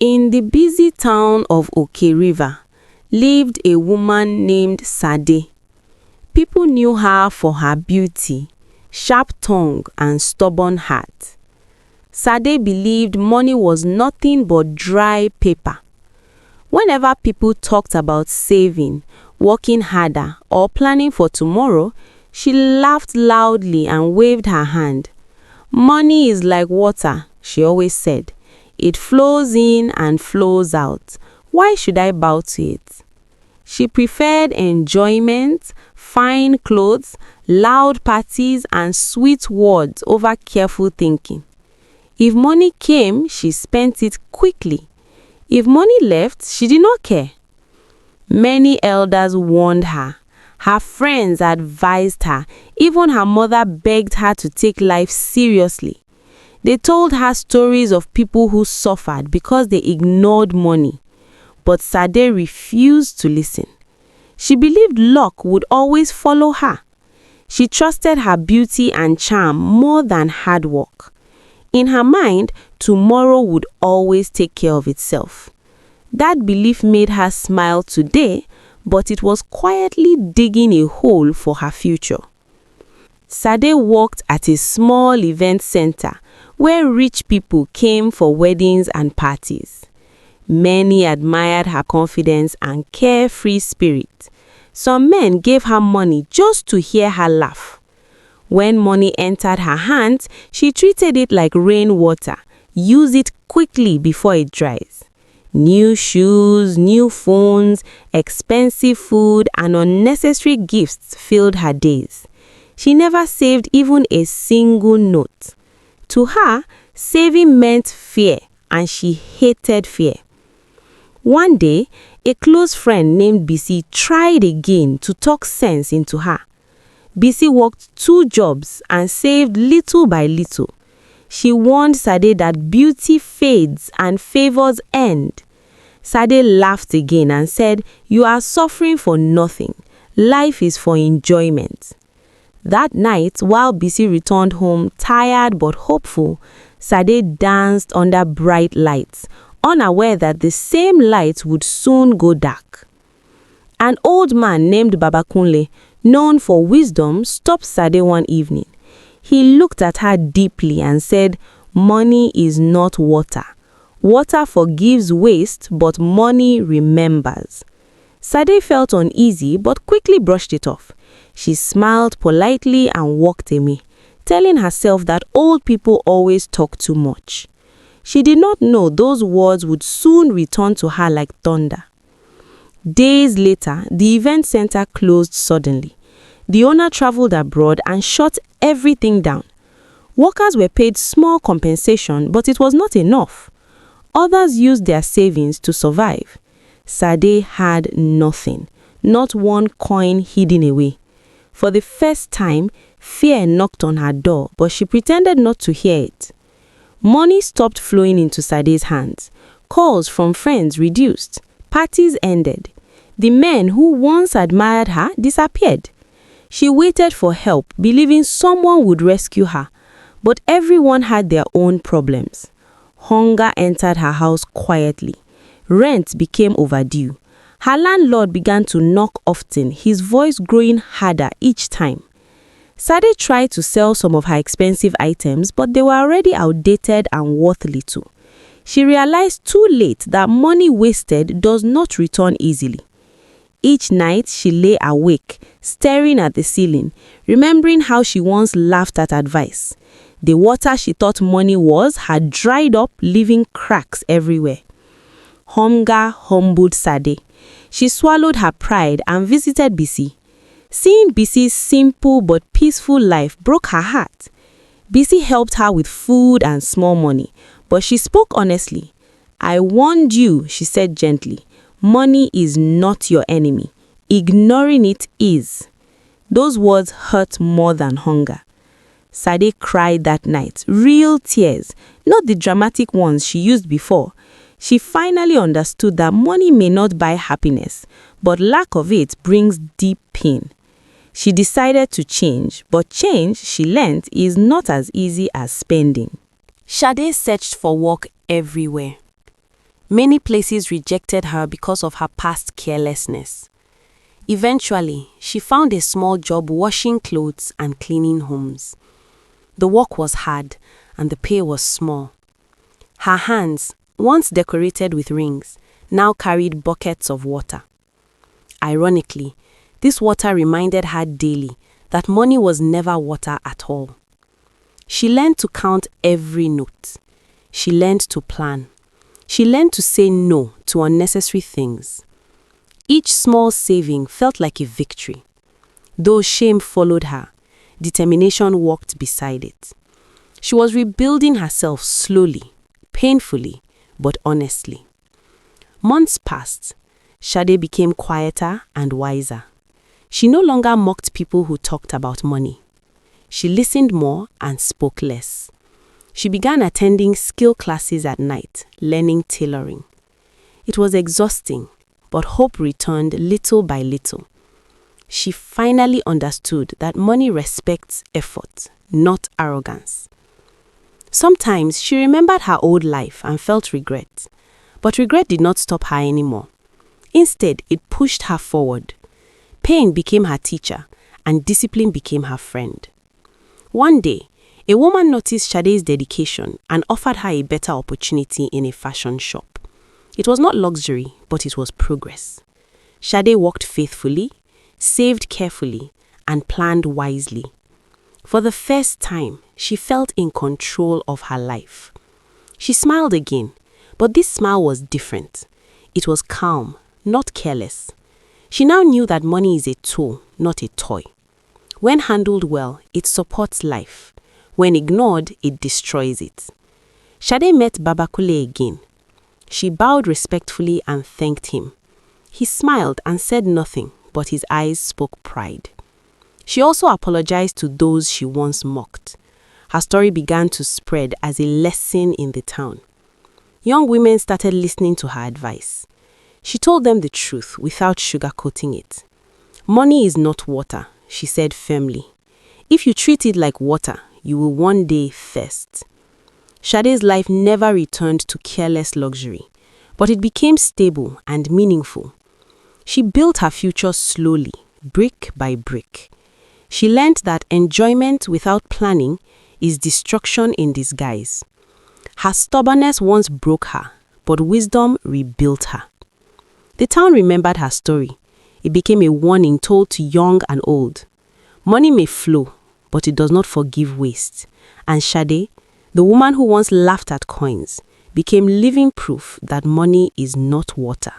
In the busy town of Oke River lived a woman named Sade. People knew her for her beauty, sharp tongue, and stubborn heart. Sade believed money was nothing but dry paper. Whenever people talked about saving, working harder, or planning for tomorrow, she laughed loudly and waved her hand. Money is like water, she always said. It flows in and flows out. Why should I bow to it? She preferred enjoyment, fine clothes, loud parties, and sweet words over careful thinking. If money came, she spent it quickly. If money left, she did not care. Many elders warned her. Her friends advised her. Even her mother begged her to take life seriously. They told her stories of people who suffered because they ignored money. But Sade refused to listen. She believed luck would always follow her. She trusted her beauty and charm more than hard work. In her mind, tomorrow would always take care of itself. That belief made her smile today, but it was quietly digging a hole for her future. Sade worked at a small event center where rich people came for weddings and parties. Many admired her confidence and carefree spirit. Some men gave her money just to hear her laugh. When money entered her hands, she treated it like rainwater. Use it quickly before it dries. New shoes, new phones, expensive food, and unnecessary gifts filled her days. She never saved even a single note. To her, saving meant fear, and she hated fear. One day, a close friend named Bisi tried again to talk sense into her. Bisi worked 2 jobs and saved little by little. She warned Sade that beauty fades and favors end. Sade laughed again and said, "You are suffering for nothing. Life is for enjoyment." That night, while Bisi returned home tired but hopeful, Sade danced under bright lights, unaware that the same lights would soon go dark. An old man named Babakunle, known for wisdom, stopped Sade one evening. He looked at her deeply and said, "Money is not water. Water forgives waste, but money remembers." Sade felt uneasy but quickly brushed it off. She smiled politely and walked away, telling herself that old people always talk too much. She did not know those words would soon return to her like thunder. Days later, the event center closed suddenly. The owner traveled abroad and shut everything down. Workers were paid small compensation, but it was not enough. Others used their savings to survive. Sade had nothing, not one coin hidden away. For the first time, fear knocked on her door, but she pretended not to hear it. Money stopped flowing into Sade's hands. Calls from friends reduced. Parties ended. The men who once admired her disappeared. She waited for help, believing someone would rescue her. But everyone had their own problems. Hunger entered her house quietly. Rent became overdue. Her landlord began to knock often, his voice growing harder each time. Sade tried to sell some of her expensive items, but they were already outdated and worth little. She realized too late that money wasted does not return easily. Each night she lay awake, staring at the ceiling, remembering how she once laughed at advice. The water she thought money was had dried up, leaving cracks everywhere. Hunger humbled Sade. She swallowed her pride and visited Bisi. Seeing Bisi's simple but peaceful life broke her heart. Bisi helped her with food and small money, but she spoke honestly. "I warned you," she said gently. "Money is not your enemy. Ignoring it is." Those words hurt more than hunger. Sade cried that night, real tears, not the dramatic ones she used before. She finally understood that money may not buy happiness, but lack of it brings deep pain. She decided to change, but change, she learned, is not as easy as spending. Sade searched for work everywhere. Many places rejected her because of her past carelessness. Eventually, she found a small job washing clothes and cleaning homes. The work was hard and the pay was small. Her hands, once decorated with rings, now carried buckets of water. Ironically, this water reminded her daily that money was never water at all. She learned to count every note. She learned to plan. She learned to say no to unnecessary things. Each small saving felt like a victory. Though shame followed her, determination walked beside it. She was rebuilding herself slowly, painfully, but honestly. Months passed. Sade became quieter and wiser. She no longer mocked people who talked about money. She listened more and spoke less. She began attending skill classes at night, learning tailoring. It was exhausting, but hope returned little by little. She finally understood that money respects effort, not arrogance. Sometimes she remembered her old life and felt regret, but regret did not stop her anymore. Instead, it pushed her forward. Pain became her teacher, and discipline became her friend. One day, a woman noticed Sade's dedication and offered her a better opportunity in a fashion shop. It was not luxury, but it was progress. Sade worked faithfully, saved carefully, and planned wisely. For the first time, she felt in control of her life. She smiled again, but this smile was different. It was calm, not careless. She now knew that money is a tool, not a toy. When handled well, it supports life. When ignored, it destroys it. Sade met Babakule again. She bowed respectfully and thanked him. He smiled and said nothing, but his eyes spoke pride. She also apologized to those she once mocked. Her story began to spread as a lesson in the town. Young women started listening to her advice. She told them the truth without sugarcoating it. Money is not water, she said firmly. If you treat it like water, you will one day thirst. Sade's life never returned to careless luxury, but it became stable and meaningful. She built her future slowly, brick by brick. She learned that enjoyment without planning is destruction in disguise. Her stubbornness once broke her, but wisdom rebuilt her. The town remembered her story. It became a warning told to young and old. Money may flow, but it does not forgive waste. And Sade, the woman who once laughed at coins, became living proof that money is not water.